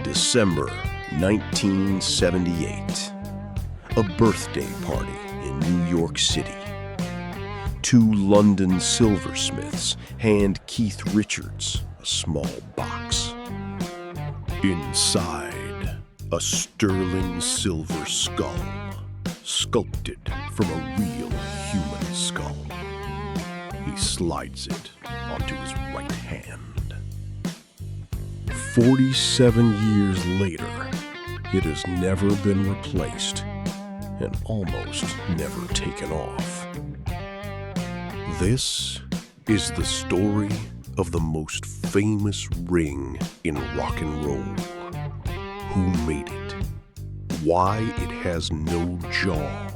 December 1978. A birthday party in New York City. Two London silversmiths hand Keith Richards a small box. Inside, a sterling silver skull, sculpted from a real human skull. He slides it onto his right hand. 47 years later, it has never been replaced and almost never taken off. This is the story of the most famous ring in rock and roll. Who made it? Why it has no jaw?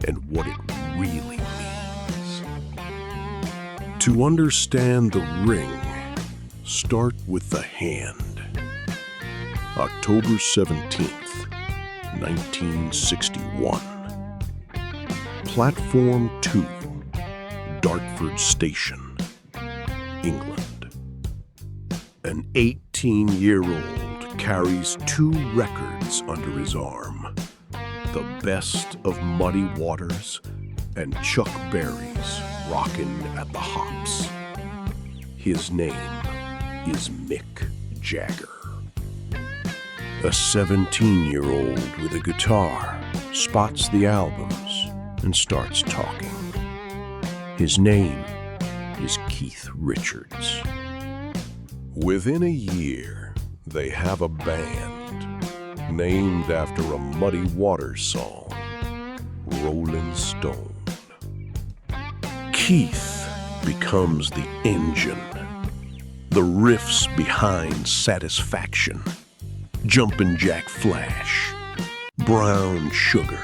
And what it really means. To understand the ring, start with the hand. October 17th, 1961. Platform 2, Dartford Station, England. An 18-year-old carries two records under his arm. The Best of Muddy Waters and Chuck Berry's Rockin' at the Hops. His name is Mick Jagger. A 17-year-old with a guitar spots the albums and starts talking. His name is Keith Richards. Within a year, they have a band named after a Muddy Waters song, Rolling Stone. Keith becomes the engine, the riffs behind Satisfaction, Jumpin' Jack Flash, Brown Sugar.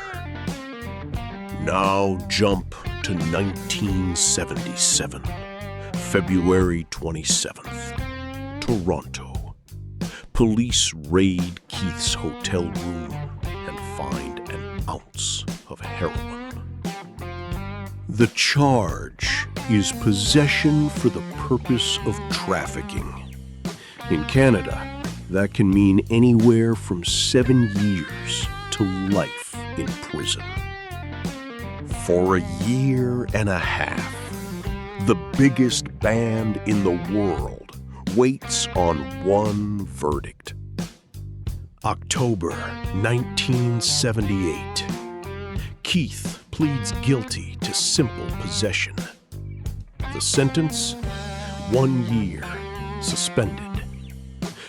Now jump to 1977, February 27th, Toronto. Police raid Keith's hotel room and find an ounce of heroin. The charge is possession for the purpose of trafficking. In Canada, that can mean anywhere from 7 years to life in prison. For a year and a half, the biggest band in the world waits on one verdict. October 1978. Keith pleads guilty to simple possession. The sentence? 1 year, suspended.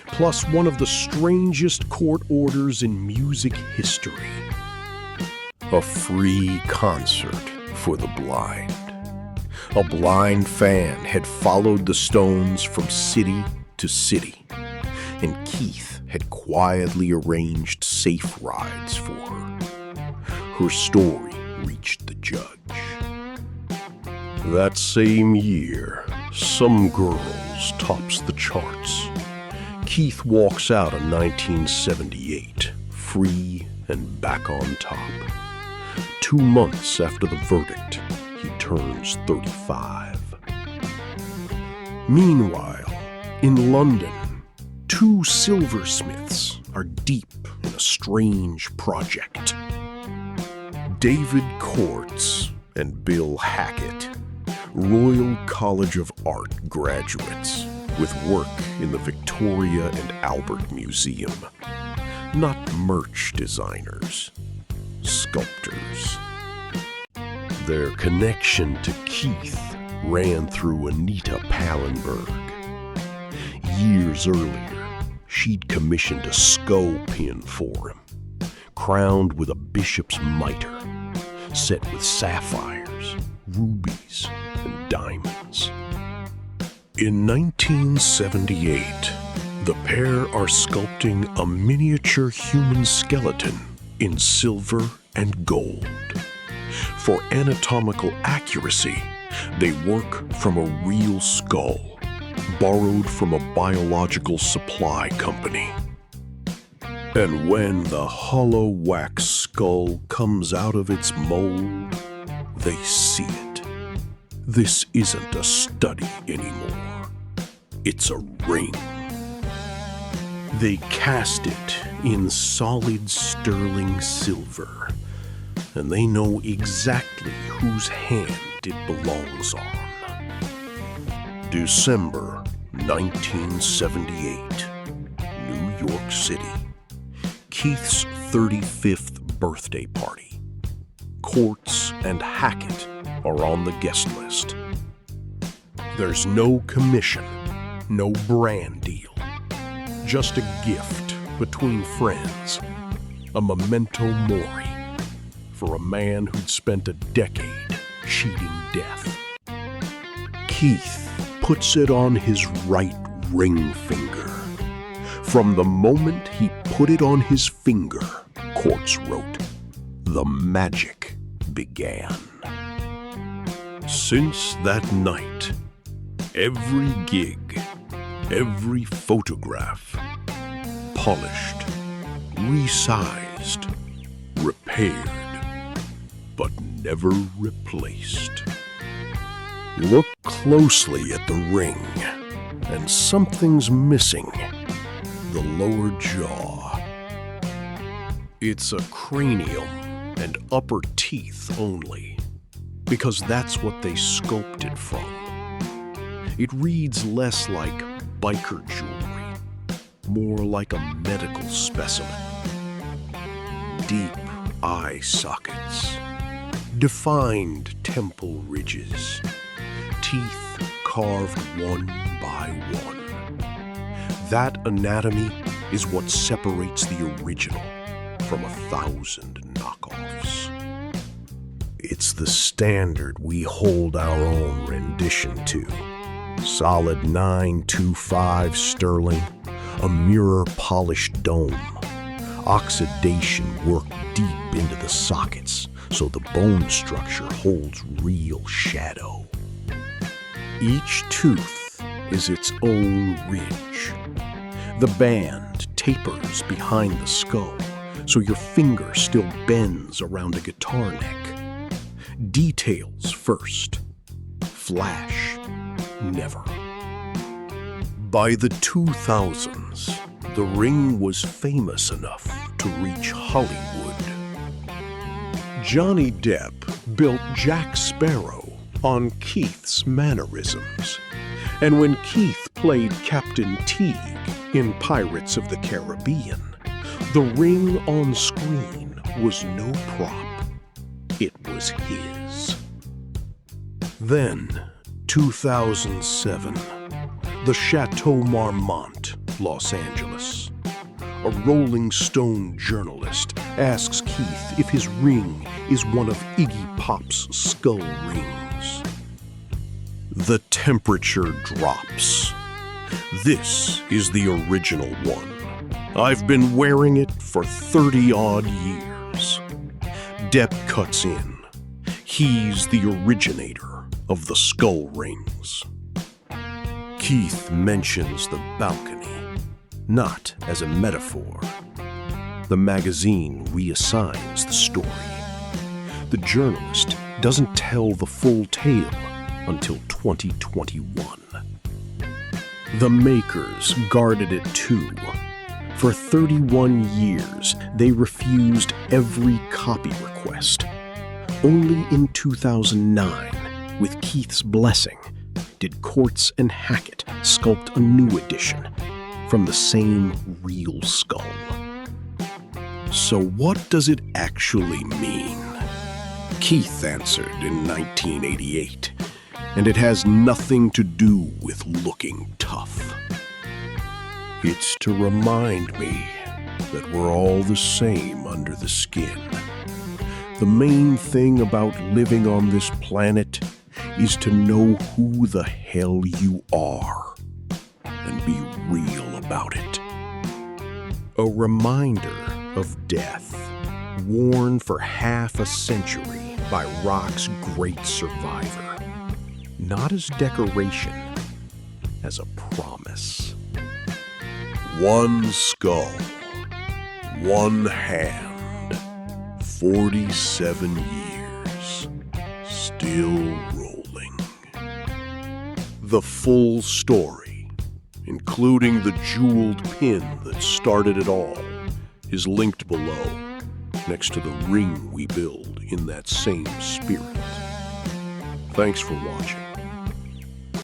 Plus one of the strangest court orders in music history. A free concert for the blind. A blind fan had followed the Stones from city to city, and Keith had quietly arranged safe rides for her. Her story reached the judge. That same year, Some Girls tops the charts. Keith walks out in 1978, free and back on top. 2 months after the verdict, he turns 35. Meanwhile, in London, two silversmiths are deep in a strange project. David Quartz and Bill Hackett, Royal College of Art graduates with work in the Victoria and Albert Museum. Not merch designers, sculptors. Their connection to Keith ran through Anita Pallenberg. Years earlier, she'd commissioned a skull pin for him, crowned with a bishop's mitre, set with sapphires, rubies, and diamonds. In 1978, the pair are sculpting a miniature human skeleton in silver and gold. For anatomical accuracy, they work from a real skull, borrowed from a biological supply company. And when the hollow wax skull comes out of its mold, they see it. This isn't a study anymore. It's a ring. They cast it in solid sterling silver, and they know exactly whose hand it belongs on. December 1978, New York City. Keith's 35th birthday party. Courts and Hackett are on the guest list. There's no commission, no brand deal. Just a gift between friends, a memento mori for a man who'd spent a decade cheating death. Keith puts it on his right ring finger. From the moment he put it on his finger, Courts wrote, the magic began. Since that night, every gig, every photograph, polished, resized, repaired, but never replaced. Look closely at the ring, and something's missing. The lower jaw. It's a cranium and upper teeth only, because that's what they sculpted from. It reads less like biker jewelry, more like a medical specimen. Deep eye sockets, defined temple ridges, teeth carved one by one. That anatomy is what separates the original from 1,000 knockoffs. It's the standard we hold our own rendition to. Solid 925 sterling, a mirror-polished dome. Oxidation worked deep into the sockets so the bone structure holds real shadow. Each tooth is its own ridge. The band tapers behind the skull, so your finger still bends around a guitar neck. Details first, flash never. By the 2000s, the ring was famous enough to reach Hollywood. Johnny Depp built Jack Sparrow on Keith's mannerisms, and when Keith played Captain Teague in Pirates of the Caribbean, the ring on screen was no prop. It was his. Then, 2007, the Chateau Marmont, Los Angeles. A Rolling Stone journalist asks Keith if his ring is one of Iggy Pop's skull rings. The temperature drops. This is the original one. I've been wearing it for 30-odd years. Depp cuts in. He's the originator of the skull rings. Keith mentions the balcony, not as a metaphor. The magazine reassigns the story. The journalist doesn't tell the full tale until 2021. The makers guarded it too. For 31 years, they refused every copy request. Only in 2009, with Keith's blessing, did Courts and Hackett sculpt a new edition from the same real skull. So what does it actually mean? Keith answered in 1988, and it has nothing to do with looking tough. It's to remind me that we're all the same under the skin. The main thing about living on this planet is to know who the hell you are and be real about it. A reminder of death, worn for half a century by rock's great survivor. Not as decoration, as a promise. One skull, one hand, 47 years, still rolling. The full story including the jeweled pin that started it all, is linked below, next to the ring we build in that same spirit. Thanks for watching.